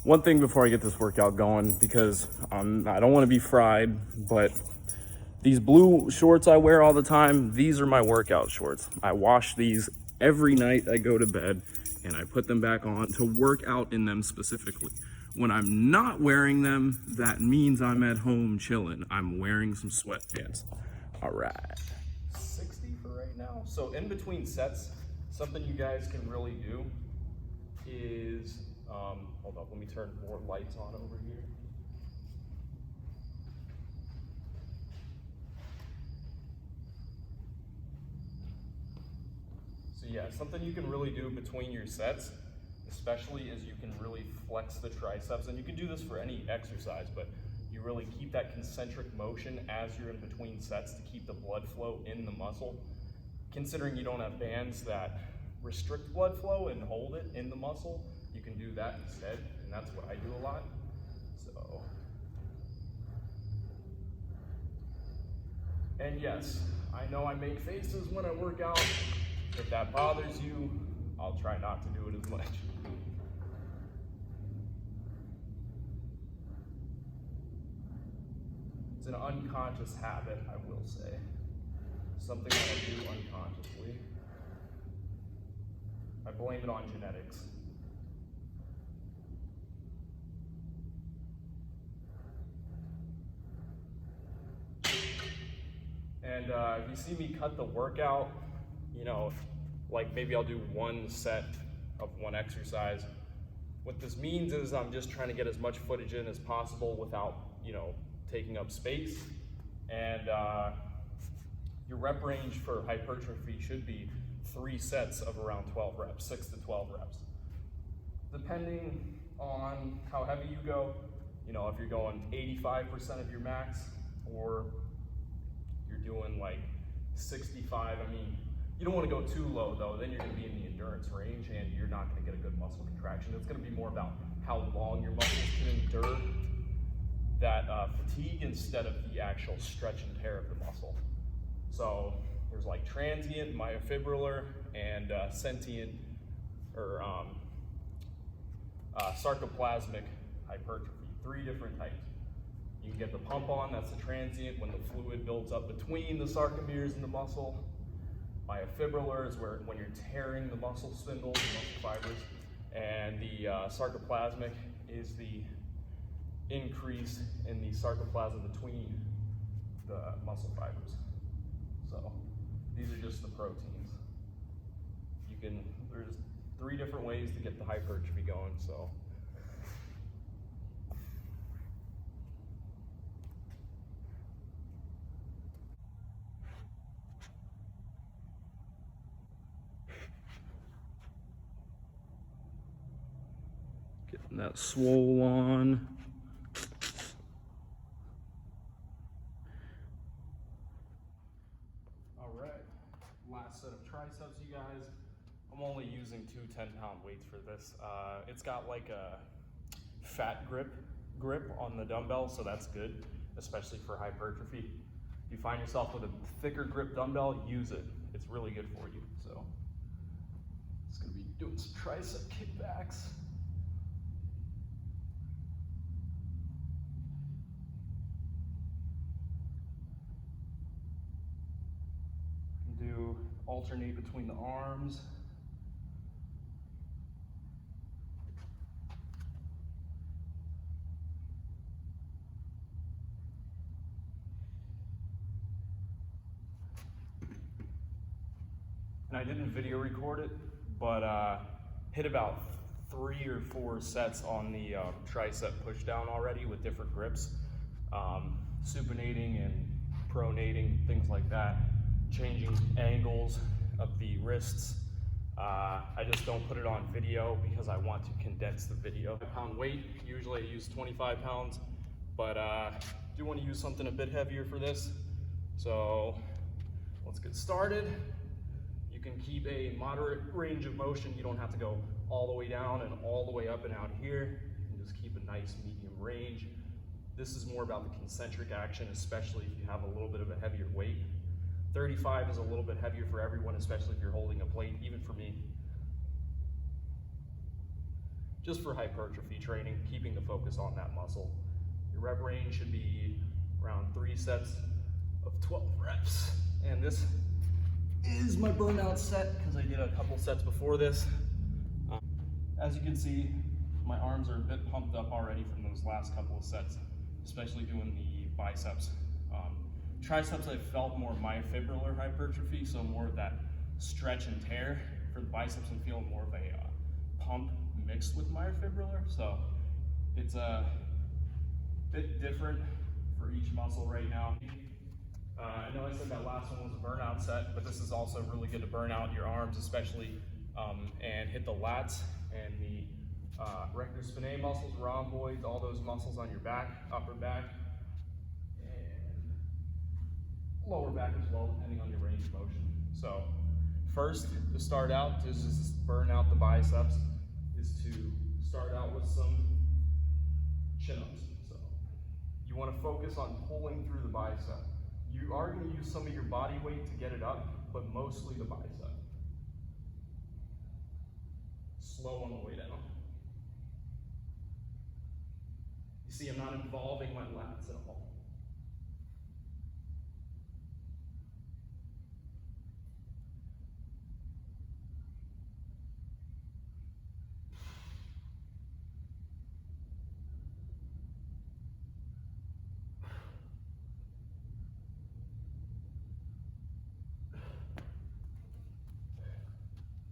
one thing before I get this workout going, because I don't want to be fried, but these blue shorts I wear all the time, these are my workout shorts. I wash these every night I go to bed, and I put them back on to work out in them specifically. When I'm not wearing them, that means I'm at home chilling. I'm wearing some sweatpants. All right. 60 for right now. So in between sets, something you guys can really do is, hold up, let me turn more lights on over here. So yeah, something you can really do between your sets, especially is you can really flex the triceps, and you can do this for any exercise, but you really keep that concentric motion as you're in between sets to keep the blood flow in the muscle. Considering you don't have bands that restrict blood flow and hold it in the muscle, you can do that instead, and that's what I do a lot. So, and yes, I know I make faces when I work out. If that bothers you, I'll try not to do it as much. It's an unconscious habit, I will say. Something that I do unconsciously. I blame it on genetics. And if you see me cut the workout, you know, like maybe I'll do one set of one exercise. What this means is I'm just trying to get as much footage in as possible without, you know, taking up space. And your rep range for hypertrophy should be 3 sets of around 12 reps, 6 to 12 reps. Depending on how heavy you go, you know, if you're going 85% of your max, or you're doing like 65, I mean, you don't want to go too low though, then you're going to be in the endurance range and you're not going to get a good muscle contraction. It's going to be more about how long your muscles can endure that fatigue instead of the actual stretch and tear of the muscle. So there's like transient, myofibrillar, and sentient or sarcoplasmic hypertrophy. 3 different types. You can get the pump on, that's the transient, when the fluid builds up between the sarcomeres and the muscle. Myofibrillar is where when you're tearing the muscle spindles, the muscle fibers, and the sarcoplasmic is the increase in the sarcoplasm between the muscle fibers. So these are just the proteins. There's 3 different ways to get the hypertrophy going. So getting that swole on. All right, last set of triceps, you guys. I'm only using 2 10-pound weights for this. It's got like a fat grip on the dumbbell, so that's good, especially for hypertrophy. If you find yourself with a thicker grip dumbbell, use it. It's really good for you. So it's gonna be doing some tricep kickbacks. Do alternate between the arms. And I didn't video record it, but hit about 3 or 4 sets on the tricep push down already with different grips, supinating and pronating, things like that, changing angles of the wrists. I just don't put it on video because I want to condense the video. Pound weight, usually I use 25 pounds, but I do want to use something a bit heavier for this. So let's get started. You can keep a moderate range of motion. You don't have to go all the way down and all the way up and out here. You can just keep a nice medium range. This is more about the concentric action, especially if you have a little bit of a heavier weight. 35 is a little bit heavier for everyone, especially if you're holding a plate, even for me. just for hypertrophy training, keeping the focus on that muscle. Your rep range should be around 3 sets of 12 reps. And this is my burnout set because I did a couple sets before this. As you can see, my arms are a bit pumped up already from those last couple of sets, especially doing the biceps. Triceps, I felt more myofibrillar hypertrophy, so more of that stretch and tear. For the biceps, I'm feeling more of a pump mixed with myofibrillar, so it's a bit different for each muscle right now. I know I said that last one was a burnout set, but this is also really good to burn out your arms, especially, and hit the lats and the rectus spinae muscles, rhomboids, all those muscles on your back, upper back, and lower back as well, depending on your range of motion. So first, to start out, to just burn out the biceps, is to start out with some chin-ups. So you want to focus on pulling through the bicep. You are going to use some of your body weight to get it up, but mostly the bicep. Slow on the way down. You see, I'm not involving my lats at all.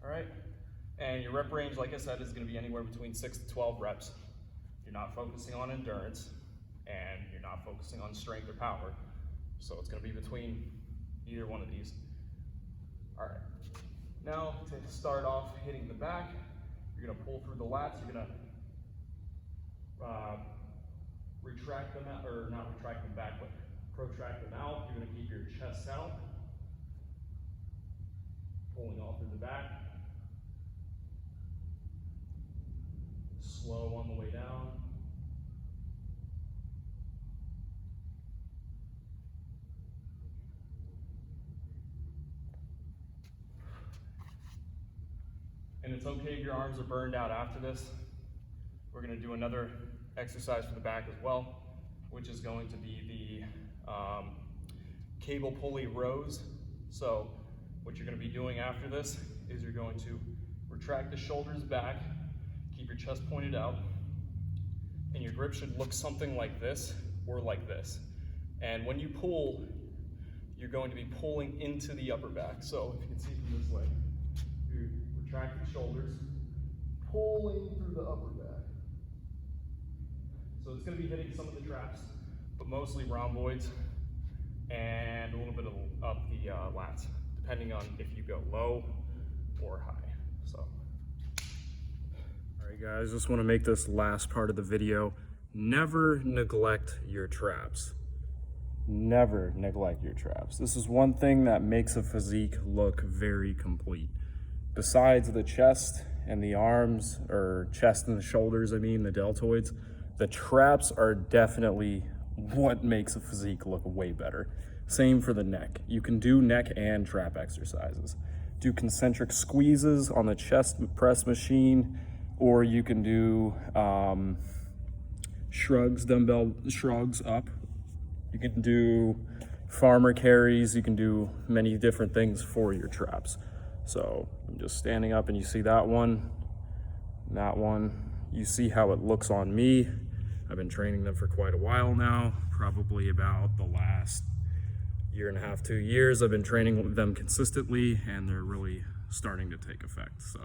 All right, and your rep range, like I said, is going to be anywhere between 6 to 12 reps. You're not focusing on endurance, and you're not focusing on strength or power, so it's going to be between either one of these. All right, now to start off hitting the back, you're going to pull through the lats. You're going to retract them out, or not retract them back, but protract them out. You're going to keep your chest out, pulling all through the back. Slow on the way down. And it's okay if your arms are burned out after this. We're going to do another exercise for the back as well, which is going to be the cable pulley rows. So what you're going to be doing after this is you're going to retract the shoulders back, keep your chest pointed out, and your grip should look something like this or like this. And when you pull, you're going to be pulling into the upper back. So if you can see from this leg, you retract the shoulders, pulling through the upper back. So it's going to be hitting some of the traps, but mostly rhomboids and a little bit of up the lats, depending on if you go low or high. So. All right, guys, just want to make this last part of the video. Never neglect your traps. Never neglect your traps. This is one thing that makes a physique look very complete. Besides the chest and the arms, or chest and the shoulders, I mean, the deltoids, the traps are definitely what makes a physique look way better. Same for the neck. You can do neck and trap exercises. Do concentric squeezes on the chest press machine, or you can do shrugs, dumbbell shrugs up. You can do farmer carries. You can do many different things for your traps. So I'm just standing up and you see that one, and that one. You see how it looks on me. I've been training them for quite a while now, probably about the last 1.5 to 2 years. I've been training them consistently, and they're really starting to take effect. So